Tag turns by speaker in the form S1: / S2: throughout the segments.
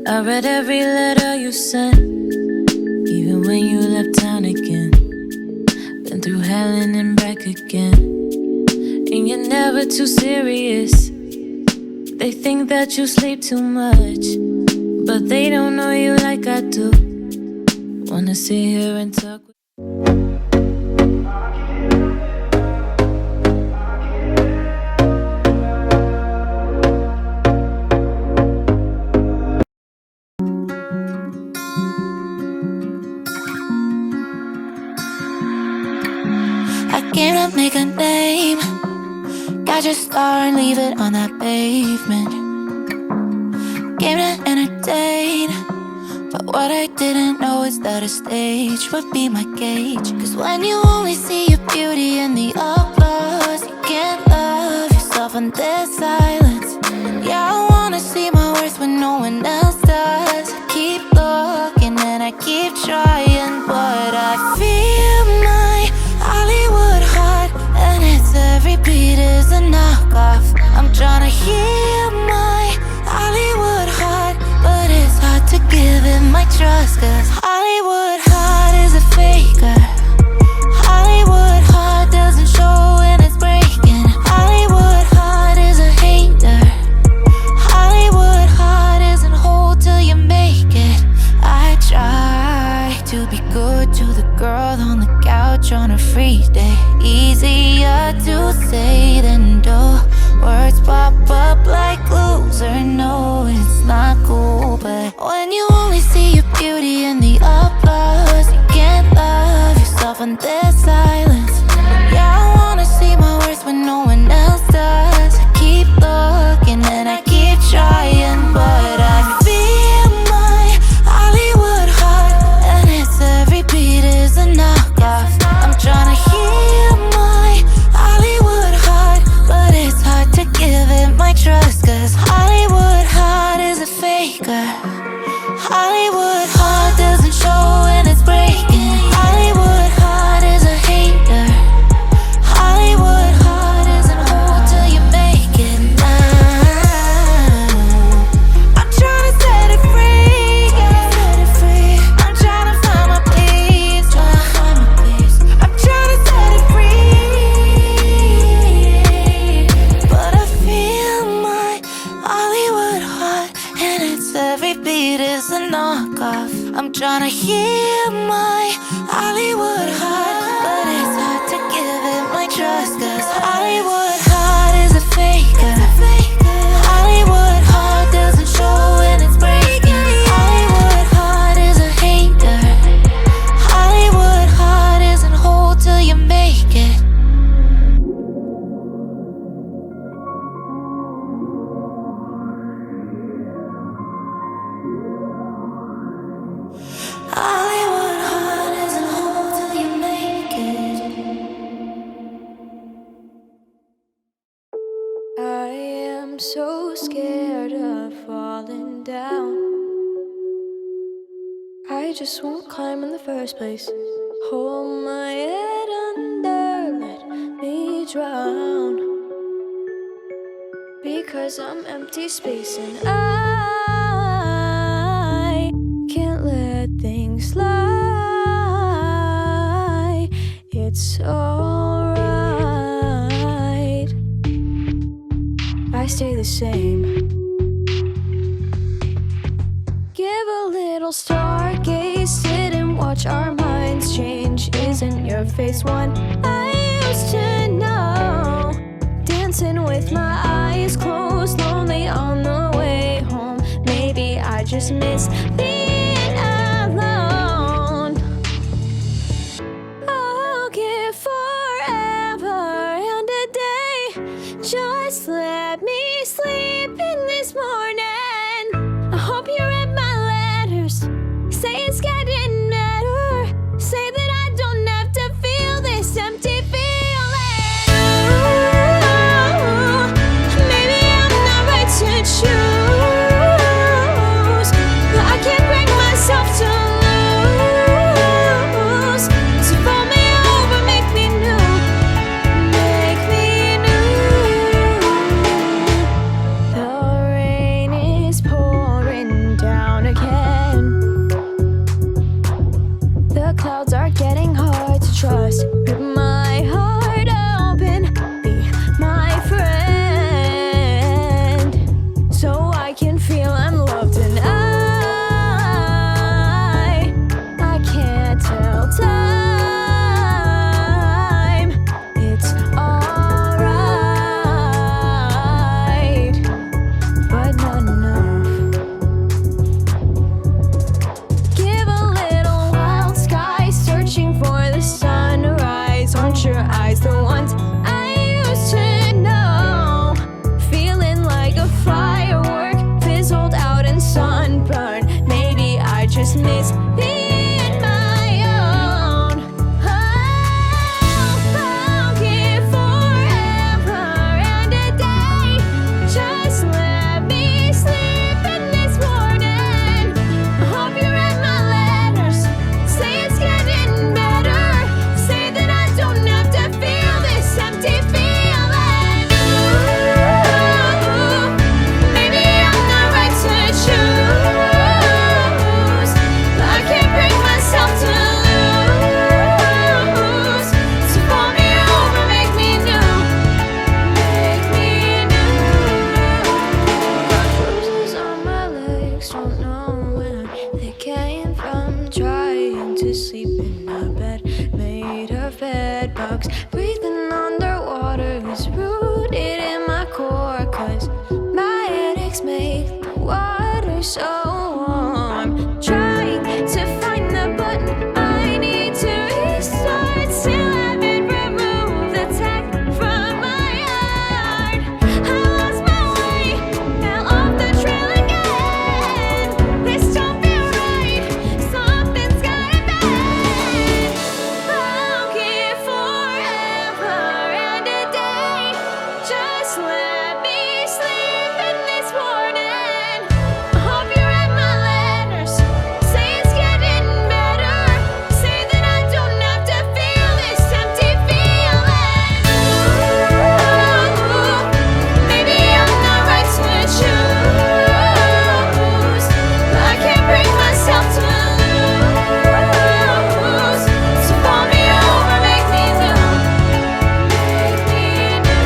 S1: I read every letter you sent, even when you left town again. Been through hell and then back again, and you're never too serious. They think that you sleep too much, but they don't know you like I do. Wanna sit here and talk with
S2: I came to make a name. Got your star and leave it on that pavement. Came to entertain, but what I didn't know is that a stage would be my cage. Cause when you only see your beauty in the applause, you can't love yourself in this silence. And yeah, I wanna see my worth when no one else does. I keep looking and I keep trying, but I feel my Hollywood heart, and it's every beat is a knockoff. I'm tryna heal my Hollywood heart, but it's hard to give it my trust. Cause Hollywood heart is a faker. Hollywood heart doesn't show when it's breaking. Hollywood heart is a hater. Hollywood heart isn't whole till you make it. I try to be good to the girl on the couch on a free day. Easier to say than do. Words pop up like loser. No, it's not cool, but when you only see your beauty in the applause, you can't love yourself in this silence. Yeah, I wanna see my worth when no one else does. I keep looking and I keep trying, but I feel my Hollywood heart, and it's every beat is a knockoff. I'm tryna heal my Hollywood heart, but it's hard to give it my trust. Cause Hollywood heart is a faker. Hollywood heart doesn't show when it's breaking. Hollywood heart is a hater. Hollywood heart isn't whole till you make it now. I'm tryna set it free, yeah. I'm tryna find my peace, I'm tryna set it free, but I feel my Hollywood heart, and it's every beat is a knockoff. I'm tryna heal my Hollywood heart, but it's hard to give it my trust. Cause Hollywood heart is a faker. Hollywood heart doesn't show when it's breaking. Hollywood heart is a hater. Hollywood heart isn't whole till you make it. Hollywood heart isn't whole till you make it.
S3: I am so scared of falling down. I just won't climb in the first place. Hold my head under, let me drown. Because I'm empty space and I can't let things slide. It's alright, I stay the same. Give a little stargaze, sit and watch our minds change. Isn't your face one I used to know? Dancing with my eyes closed, lonely on the way home. Maybe I just miss being alone. I'll give forever and a day. Just let me sleep in this morning. I hope you read my letters. Say it's getting better. Say that I don't have to feel this empty feeling. Ooh, maybe I'm not right to choose, but I can't just miss being my own. I'll give forever and a day. Just let me sleep in this morning. I hope you read my letters. Say it's getting better. Say that I don't have to feel this empty feeling. Ooh, maybe I'm not right to choose. I can't bring myself to lose. So pull me over, make me new. Make me new. Got bruises on my legs, don't know where they came from. Trying to sleep in a bed made of bed bugs. Breathing underwater is rooted in my core. 'Cause my headaches make the water so warm. Trying to find the button I need to restart. Still haven't removed the tech from my heart. I lost my way, fell off the trail again. This don't feel right, something's gotta bend. I'll give forever and a day. Just let me sleep in this morning. I hope you read my letters. Say it's getting better. Say that I don't have to feel this empty feeling. Ooh, maybe I'm not right to choose. I can't bring myself to lose. So pull me over, make me new. Make me new.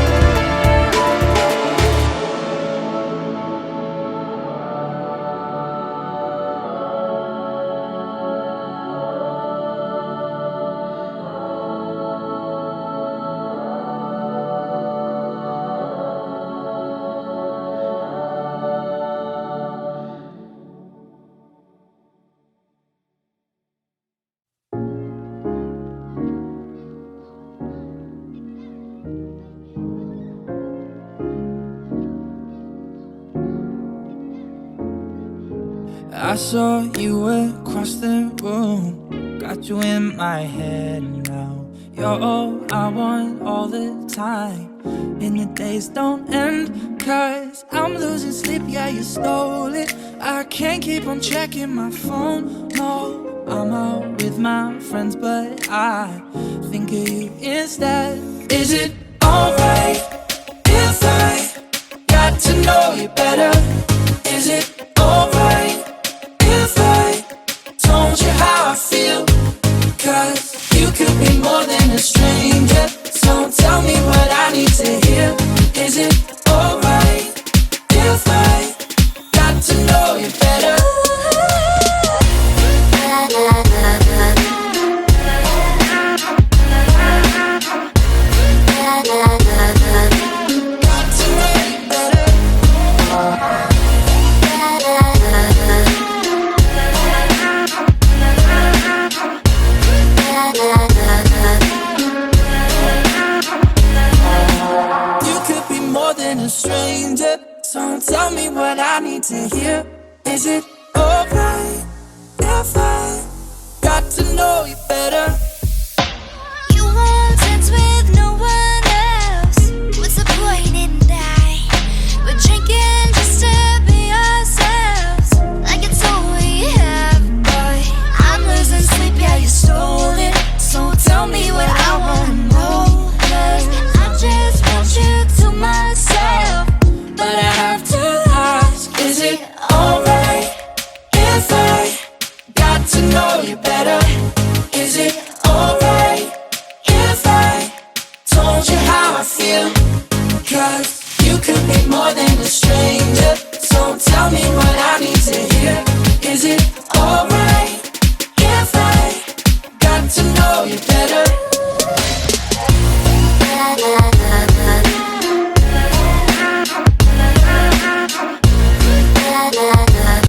S4: I saw you across the room, got you in my head now. You're all I want all the time, and the days don't end. 'Cause I'm losing sleep, yeah, you stole it. I can't keep on checking my phone, no. I'm out with my friends, but I think of you instead. Is it alright if I got to know you better? Is it alright if I told you how I feel? 'Cause you could be more than a stranger, so tell me what I need to hear. Is it alright if I got to know you better? Stranger, so tell me what I need to hear. Is it alright if I got to know you better?
S2: You won't dance with no one else. What's the point in that? We're drinking just to be ourselves, like it's all we have. But I'm losing sleep, yeah, you stole it. So tell me what I wanna know. 'Cause I just want you to myself.
S4: But I have to ask, is it alright if I got to know you better? Is it alright if I told you how I feel? 'Cause you could be more than a stranger, so tell me what I need to hear. Is it alright if I got to know you better?